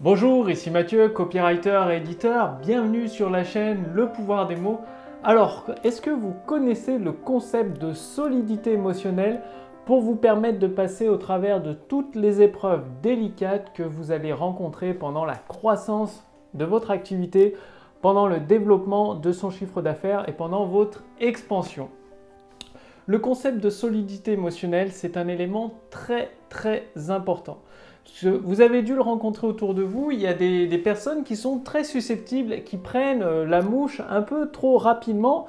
Bonjour, ici Mathieu, copywriter et éditeur. Bienvenue sur la chaîne Le pouvoir des mots. Alors, est-ce que vous connaissez le concept de solidité émotionnelle pour vous permettre de passer au travers de toutes les épreuves délicates que vous allez rencontrer pendant la croissance de votre activité, pendant le développement de son chiffre d'affaires et pendant votre expansion? Le concept de solidité émotionnelle, c'est un élément très important. Vous avez dû le rencontrer autour de vous, il y a des personnes qui sont très susceptibles, qui prennent la mouche un peu trop rapidement,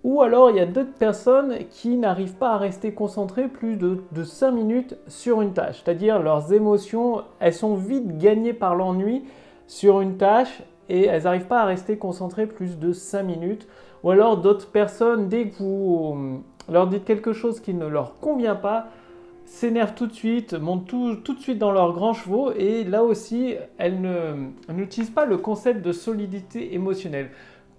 ou alors il y a d'autres personnes qui n'arrivent pas à rester concentrées plus de 5 minutes sur une tâche. C'est-à-dire leurs émotions, elles sont vite gagnées par l'ennui sur une tâche et elles n'arrivent pas à rester concentrées plus de 5 minutes. Ou alors d'autres personnes, dès que vous leur dites quelque chose qui ne leur convient pas, s'énervent tout de suite, montent tout de suite dans leurs grands chevaux et là aussi, elles n'utilisent pas le concept de solidité émotionnelle.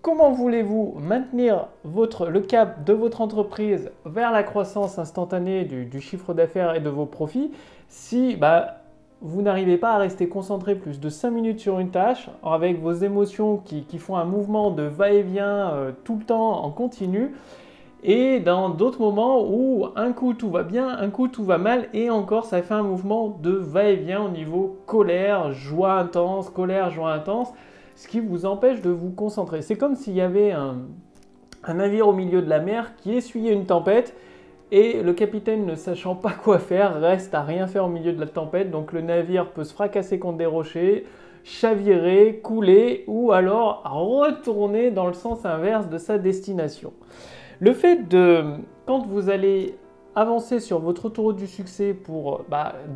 Comment voulez-vous maintenir le cap de votre entreprise vers la croissance instantanée du chiffre d'affaires et de vos profits si vous n'arrivez pas à rester concentré plus de 5 minutes sur une tâche avec vos émotions qui font un mouvement de va-et-vient tout le temps en continu? Et dans d'autres moments où un coup tout va bien, un coup tout va mal et encore ça fait un mouvement de va-et-vient au niveau colère, joie intense, colère, joie intense, ce qui vous empêche de vous concentrer. C'est comme s'il y avait un navire au milieu de la mer qui essuyait une tempête et le capitaine, ne sachant pas quoi faire, reste à rien faire au milieu de la tempête. Donc le navire peut se fracasser contre des rochers, chavirer, couler ou alors retourner dans le sens inverse de sa destination. Le fait quand vous allez avancer sur votre autoroute du succès pour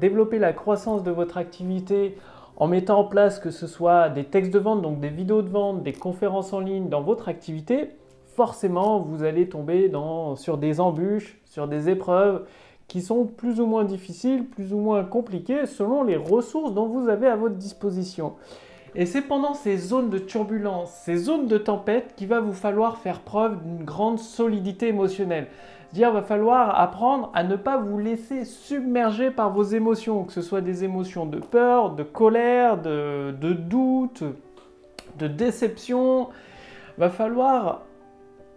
développer la croissance de votre activité en mettant en place que ce soit des textes de vente, donc des vidéos de vente, des conférences en ligne dans votre activité, forcément vous allez tomber sur des embûches, sur des épreuves qui sont plus ou moins difficiles, plus ou moins compliquées selon les ressources dont vous avez à votre disposition. Et c'est pendant ces zones de turbulence, ces zones de tempête qu'il va vous falloir faire preuve d'une grande solidité émotionnelle. C'est-à-dire, il va falloir apprendre à ne pas vous laisser submerger par vos émotions, que ce soit des émotions de peur, de colère, de doute, de déception. Il va falloir,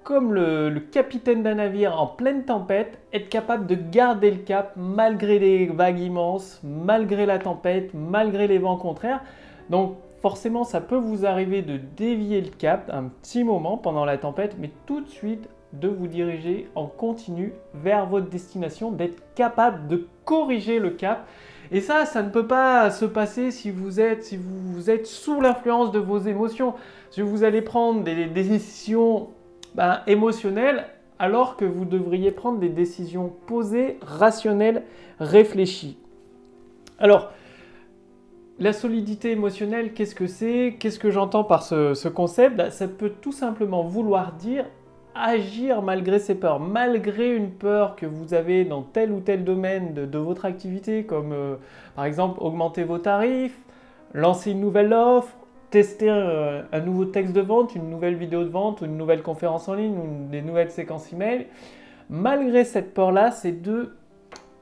comme le capitaine d'un navire en pleine tempête, être capable de garder le cap malgré les vagues immenses, malgré la tempête, malgré les vents contraires. Donc, forcément, ça peut vous arriver de dévier le cap un petit moment pendant la tempête, mais tout de suite de vous diriger en continu vers votre destination, d'être capable de corriger le cap. Et ça ne peut pas se passer si vous êtes sous l'influence de vos émotions. Si vous allez prendre des décisions émotionnelles, alors que vous devriez prendre des décisions posées, rationnelles, réfléchies. Alors, la solidité émotionnelle, qu'est-ce que c'est? Qu'est-ce que j'entends par ce concept? Ça peut tout simplement vouloir dire agir malgré ses peurs, malgré une peur que vous avez dans tel ou tel domaine de votre activité, comme par exemple augmenter vos tarifs, lancer une nouvelle offre, tester un nouveau texte de vente, une nouvelle vidéo de vente, ou une nouvelle conférence en ligne, ou des nouvelles séquences email. Malgré cette peur-là, c'est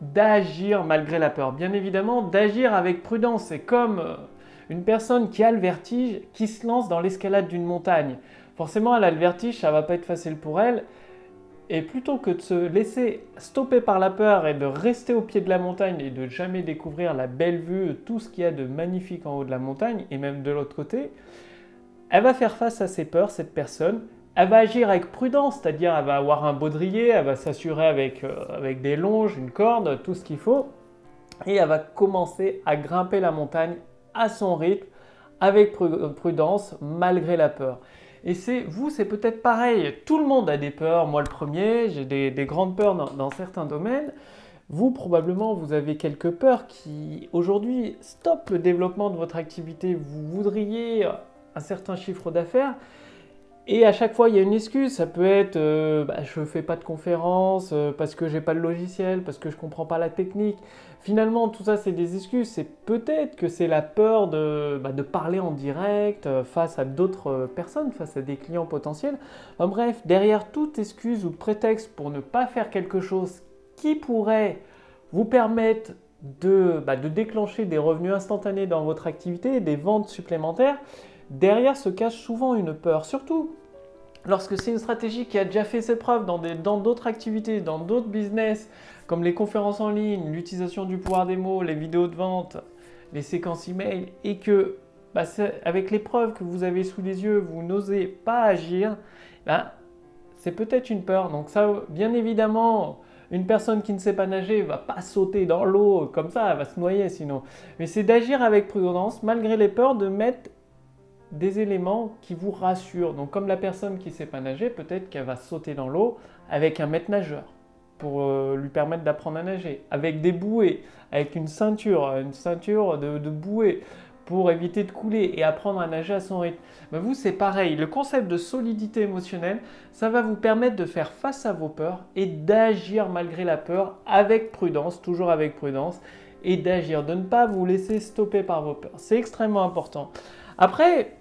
d'agir malgré la peur. Bien évidemment, d'agir avec prudence. C'est comme une personne qui a le vertige, qui se lance dans l'escalade d'une montagne. Forcément, elle a le vertige, ça ne va pas être facile pour elle. Et plutôt que de se laisser stopper par la peur et de rester au pied de la montagne et de jamais découvrir la belle vue, tout ce qu'il y a de magnifique en haut de la montagne, et même de l'autre côté, elle va faire face à ses peurs, cette personne. Elle va agir avec prudence, c'est-à-dire elle va avoir un baudrier, elle va s'assurer avec des longes, une corde, tout ce qu'il faut. Et elle va commencer à grimper la montagne à son rythme, avec prudence, malgré la peur. Et c'est peut-être pareil. Tout le monde a des peurs, moi le premier, j'ai des grandes peurs dans certains domaines. Vous, probablement, vous avez quelques peurs qui, aujourd'hui, stoppent le développement de votre activité. Vous voudriez un certain chiffre d'affaires. Et à chaque fois, il y a une excuse. Ça peut être je ne fais pas de conférence parce que je n'ai pas le logiciel, parce que je ne comprends pas la technique. Finalement, tout ça, c'est des excuses. C'est peut-être que c'est la peur de parler en direct face à d'autres personnes, face à des clients potentiels. Enfin, bref, derrière toute excuse ou prétexte pour ne pas faire quelque chose qui pourrait vous permettre de déclencher des revenus instantanés dans votre activité, des ventes supplémentaires, derrière se cache souvent une peur. Surtout lorsque c'est une stratégie qui a déjà fait ses preuves dans d'autres activités, dans d'autres business, comme les conférences en ligne, l'utilisation du pouvoir des mots, les vidéos de vente, les séquences email, et que avec les preuves que vous avez sous les yeux, vous n'osez pas agir, c'est peut-être une peur. Donc ça, bien évidemment, une personne qui ne sait pas nager ne va pas sauter dans l'eau comme ça, elle va se noyer sinon. Mais c'est d'agir avec prudence, malgré les peurs, de mettre des éléments qui vous rassurent. Donc comme la personne qui ne sait pas nager, peut-être qu'elle va sauter dans l'eau avec un maître nageur pour lui permettre d'apprendre à nager, avec des bouées, avec une ceinture de bouées pour éviter de couler et apprendre à nager à son rythme. Vous, c'est pareil. Le concept de solidité émotionnelle, ça va vous permettre de faire face à vos peurs et d'agir malgré la peur avec prudence, toujours avec prudence, et d'agir, de ne pas vous laisser stopper par vos peurs. C'est extrêmement important. Après,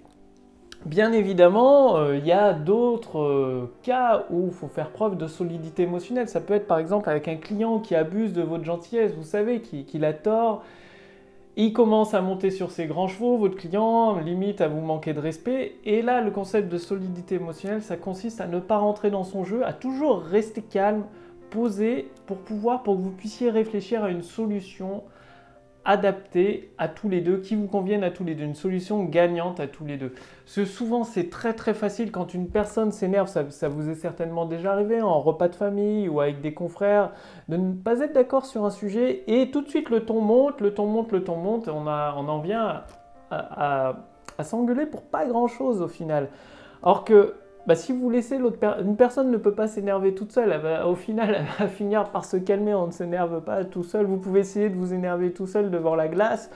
bien évidemment, il y a d'autres cas où il faut faire preuve de solidité émotionnelle. Ça peut être par exemple avec un client qui abuse de votre gentillesse, vous savez, qui a tort. Il commence à monter sur ses grands chevaux, votre client, limite à vous manquer de respect. Et là, le concept de solidité émotionnelle, ça consiste à ne pas rentrer dans son jeu, à toujours rester calme, posé, pour que vous puissiez réfléchir à une solution adaptée à tous les deux, qui vous convienne à tous les deux, une solution gagnante à tous les deux. Parce que souvent, c'est très très facile quand une personne s'énerve, ça vous est certainement déjà arrivé en repas de famille ou avec des confrères, de ne pas être d'accord sur un sujet et tout de suite le ton monte, on en vient à s'engueuler pour pas grand chose au final. Alors que si vous laissez une personne ne peut pas s'énerver toute seule, au final elle va finir par se calmer, on ne s'énerve pas tout seul, vous pouvez essayer de vous énerver tout seul devant la glace,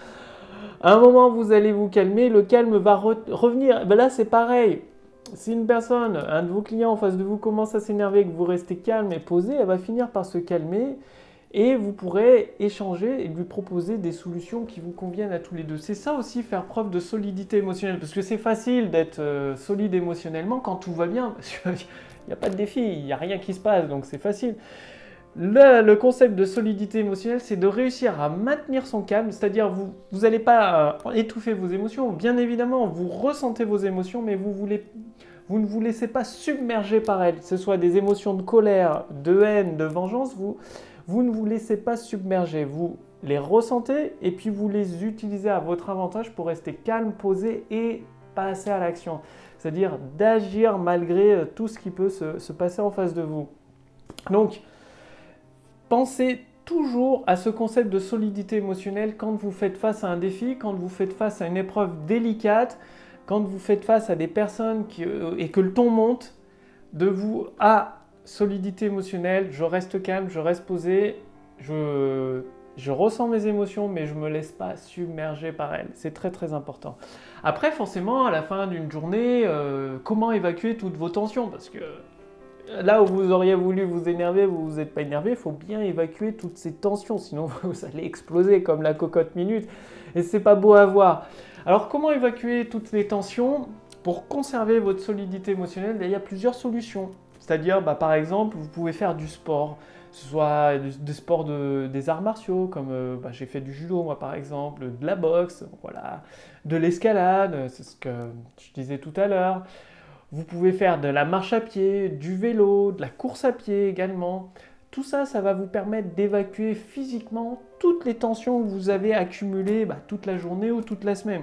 à un moment vous allez vous calmer, le calme va revenir, là c'est pareil, si une personne, un de vos clients en face de vous commence à s'énerver, que vous restez calme et posé, elle va finir par se calmer, et vous pourrez échanger et lui proposer des solutions qui vous conviennent à tous les deux. C'est ça aussi, faire preuve de solidité émotionnelle, parce que c'est facile d'être solide émotionnellement quand tout va bien, parce qu'il n'y a pas de défi, il n'y a rien qui se passe, donc c'est facile. Le concept de solidité émotionnelle, c'est de réussir à maintenir son calme, c'est-à-dire vous n'allez pas étouffer vos émotions, bien évidemment, vous ressentez vos émotions, mais vous ne vous laissez pas submerger par elles, que ce soit des émotions de colère, de haine, de vengeance, vous ne vous laissez pas submerger, vous les ressentez et puis vous les utilisez à votre avantage pour rester calme, posé et passer à l'action. C'est-à-dire d'agir malgré tout ce qui peut se passer en face de vous. Donc, pensez toujours à ce concept de solidité émotionnelle quand vous faites face à un défi, quand vous faites face à une épreuve délicate, quand vous faites face à des personnes et que le ton monte, de vous solidité émotionnelle, je reste calme, je reste posé, je ressens mes émotions, mais je ne me laisse pas submerger par elles. C'est très très important. Après, forcément, à la fin d'une journée, comment évacuer toutes vos tensions? Parce que là où vous auriez voulu vous énerver, vous n'êtes pas énervé, il faut bien évacuer toutes ces tensions, sinon vous allez exploser comme la cocotte minute, et c'est pas beau à voir. Alors, comment évacuer toutes les tensions? Pour conserver votre solidité émotionnelle, il y a plusieurs solutions. C'est-à-dire, par exemple, vous pouvez faire du sport, que ce soit des sports des arts martiaux, comme j'ai fait du judo, moi, par exemple, de la boxe, voilà, de l'escalade, c'est ce que je disais tout à l'heure. Vous pouvez faire de la marche à pied, du vélo, de la course à pied également. Tout ça, ça va vous permettre d'évacuer physiquement toutes les tensions que vous avez accumulées toute la journée ou toute la semaine.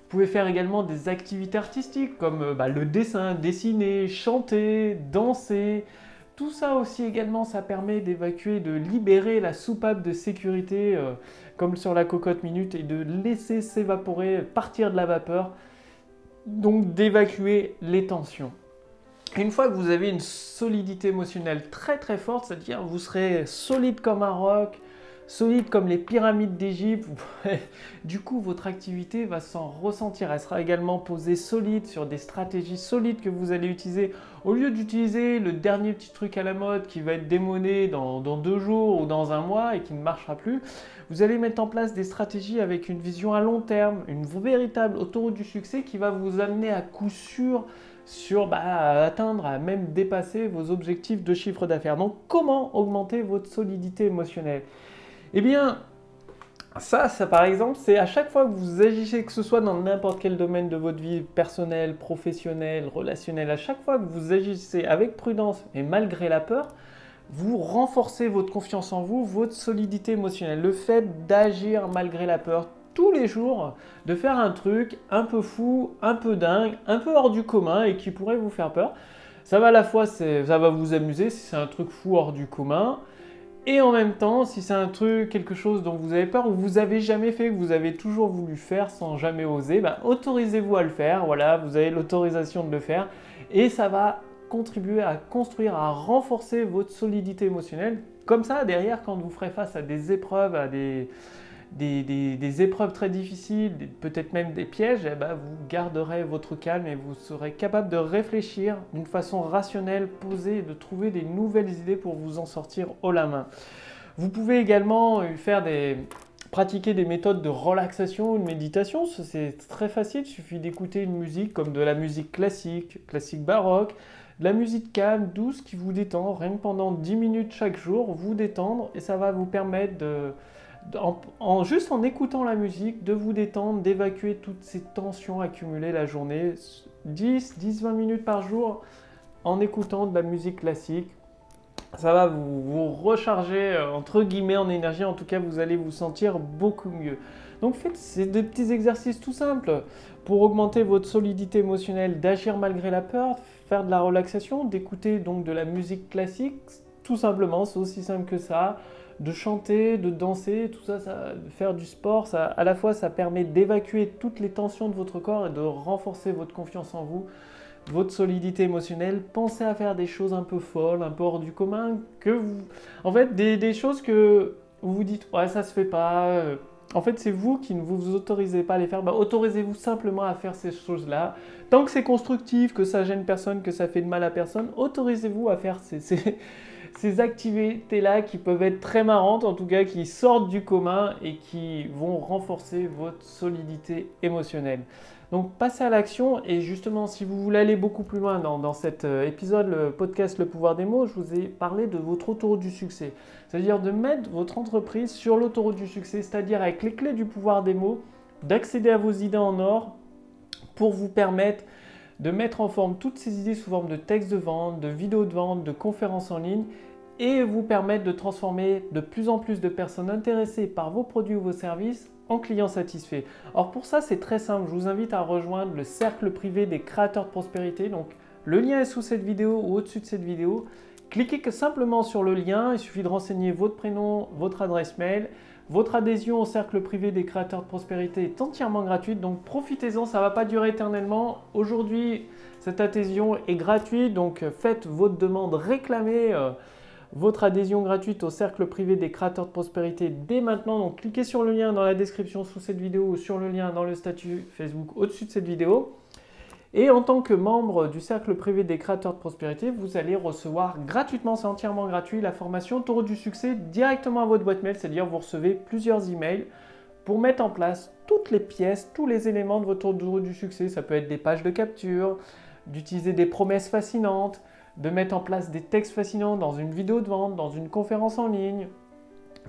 Vous pouvez faire également des activités artistiques comme le dessin, dessiner, chanter, danser. Tout ça aussi également, ça permet d'évacuer, de libérer la soupape de sécurité comme sur la cocotte minute et de laisser s'évaporer, partir de la vapeur, donc d'évacuer les tensions. Et une fois que vous avez une solidité émotionnelle très très forte, c'est-à-dire vous serez solide comme un roc, solide comme les pyramides d'Égypte, du coup votre activité va s'en ressentir. Elle sera également posée solide sur des stratégies solides que vous allez utiliser. Au lieu d'utiliser le dernier petit truc à la mode qui va être démodé dans 2 jours ou dans 1 mois et qui ne marchera plus, vous allez mettre en place des stratégies avec une vision à long terme, une véritable autoroute du succès qui va vous amener à coup sûr à atteindre, à même dépasser vos objectifs de chiffre d'affaires. Donc comment augmenter votre solidité émotionnelle? Eh bien, Ça par exemple, c'est à chaque fois que vous agissez, que ce soit dans n'importe quel domaine de votre vie personnelle, professionnelle, relationnelle, à chaque fois que vous agissez avec prudence et malgré la peur, vous renforcez votre confiance en vous, votre solidité émotionnelle. Le fait d'agir malgré la peur tous les jours, de faire un truc un peu fou, un peu dingue, un peu hors du commun et qui pourrait vous faire peur, ça va à la fois, ça va vous amuser si c'est un truc fou hors du commun, et en même temps, si c'est un truc, quelque chose dont vous avez peur ou vous avez jamais fait, que vous avez toujours voulu faire sans jamais oser, ben, autorisez-vous à le faire. Voilà, vous avez l'autorisation de le faire et ça va contribuer à construire, à renforcer votre solidité émotionnelle. Comme ça, derrière, quand vous ferez face à des épreuves, à des épreuves très difficiles, peut-être même des pièges, eh ben, vous garderez votre calme et vous serez capable de réfléchir d'une façon rationnelle, posée et de trouver des nouvelles idées pour vous en sortir haut la main. Vous pouvez également pratiquer des méthodes de relaxation ou de méditation. C'est très facile, il suffit d'écouter une musique comme de la musique classique, classique baroque, de la musique calme, douce qui vous détend, rien que pendant 10 minutes chaque jour, vous détendre et ça va vous permettre juste en écoutant la musique, de vous détendre, d'évacuer toutes ces tensions accumulées la journée. 10-20 minutes par jour en écoutant de la musique classique. Ça va vous recharger entre guillemets en énergie, en tout cas vous allez vous sentir beaucoup mieux. Donc faites ces deux petits exercices tout simples pour augmenter votre solidité émotionnelle, d'agir malgré la peur, faire de la relaxation, d'écouter donc de la musique classique, tout simplement, c'est aussi simple que ça. De chanter, de danser, tout ça, de faire du sport, ça, à la fois ça permet d'évacuer toutes les tensions de votre corps et de renforcer votre confiance en vous, votre solidité émotionnelle. Pensez à faire des choses un peu folles, un peu hors du commun, en fait des choses que vous vous dites ouais ça se fait pas. En fait c'est vous qui ne vous autorisez pas à les faire, bah, autorisez-vous simplement à faire ces choses-là. Tant que c'est constructif, que ça gêne personne, que ça fait de mal à personne, autorisez-vous à faire ces activités-là qui peuvent être très marrantes, en tout cas qui sortent du commun et qui vont renforcer votre solidité émotionnelle. Donc passez à l'action et justement si vous voulez aller beaucoup plus loin dans cet épisode, le podcast Le pouvoir des mots, je vous ai parlé de votre autoroute du succès. C'est-à-dire de mettre votre entreprise sur l'autoroute du succès, c'est-à-dire avec les clés du pouvoir des mots, d'accéder à vos idées en or pour vous permettre de mettre en forme toutes ces idées sous forme de textes de vente, de vidéos de vente, de conférences en ligne et vous permettre de transformer de plus en plus de personnes intéressées par vos produits ou vos services en clients satisfaits. Alors pour ça, c'est très simple. Je vous invite à rejoindre le cercle privé des créateurs de prospérité. Donc le lien est sous cette vidéo ou au-dessus de cette vidéo. Cliquez simplement sur le lien. Il suffit de renseigner votre prénom, votre adresse mail. Votre adhésion au cercle privé des créateurs de prospérité est entièrement gratuite, donc profitez-en, ça ne va pas durer éternellement. Aujourd'hui, cette adhésion est gratuite, donc faites votre demande, réclamez votre adhésion gratuite au cercle privé des créateurs de prospérité dès maintenant. Donc cliquez sur le lien dans la description sous cette vidéo ou sur le lien dans le statut Facebook au-dessus de cette vidéo. Et en tant que membre du cercle privé des créateurs de prospérité, vous allez recevoir gratuitement, c'est entièrement gratuit, la formation Autoroute du succès directement à votre boîte mail, c'est-à-dire vous recevez plusieurs emails pour mettre en place toutes les pièces, tous les éléments de votre autoroute du succès. Ça peut être des pages de capture, d'utiliser des promesses fascinantes, de mettre en place des textes fascinants dans une vidéo de vente, dans une conférence en ligne,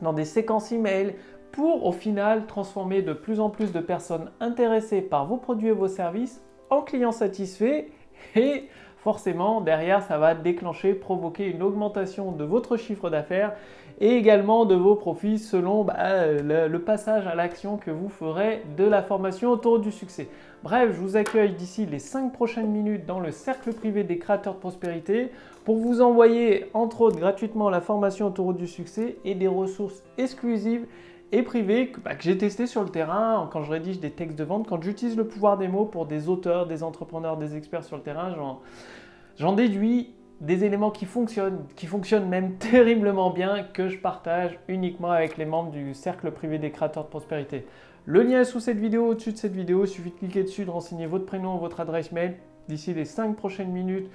dans des séquences email, pour au final transformer de plus en plus de personnes intéressées par vos produits et vos services en clients satisfaits et forcément derrière ça va déclencher, provoquer une augmentation de votre chiffre d'affaires et également de vos profits selon le passage à l'action que vous ferez de la formation Autoroute du succès. Bref, je vous accueille d'ici les 5 prochaines minutes dans le cercle privé des créateurs de prospérité pour vous envoyer entre autres gratuitement la formation Autoroute du succès et des ressources exclusives et privées que j'ai testé sur le terrain quand je rédige des textes de vente, quand j'utilise le pouvoir des mots pour des auteurs, des entrepreneurs, des experts sur le terrain, j'en déduis des éléments qui fonctionnent même terriblement bien, que je partage uniquement avec les membres du cercle privé des créateurs de prospérité. Le lien est sous cette vidéo, au-dessus de cette vidéo, il suffit de cliquer dessus, de renseigner votre prénom, votre adresse mail d'ici les 5 prochaines minutes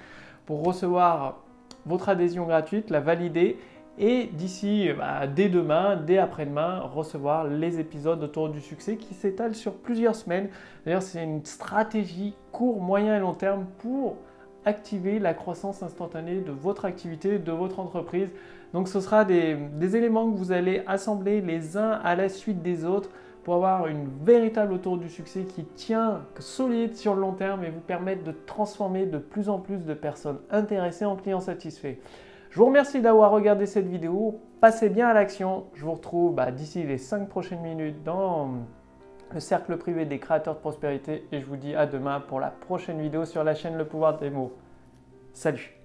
pour recevoir votre adhésion gratuite, la valider. Et d'ici, dès demain, dès après-demain, recevoir les épisodes Autoroute du succès qui s'étalent sur plusieurs semaines. D'ailleurs, c'est une stratégie court, moyen et long terme pour activer la croissance instantanée de votre activité, de votre entreprise Donc ce sera des éléments que vous allez assembler les uns à la suite des autres pour avoir une véritable autoroute du succès qui tient solide sur le long terme et vous permettre de transformer de plus en plus de personnes intéressées en clients satisfaits. Je vous remercie d'avoir regardé cette vidéo. Passez bien à l'action. Je vous retrouve d'ici les 5 prochaines minutes dans le cercle privé des créateurs de prospérité et je vous dis à demain pour la prochaine vidéo sur la chaîne Le Pouvoir des mots. Salut!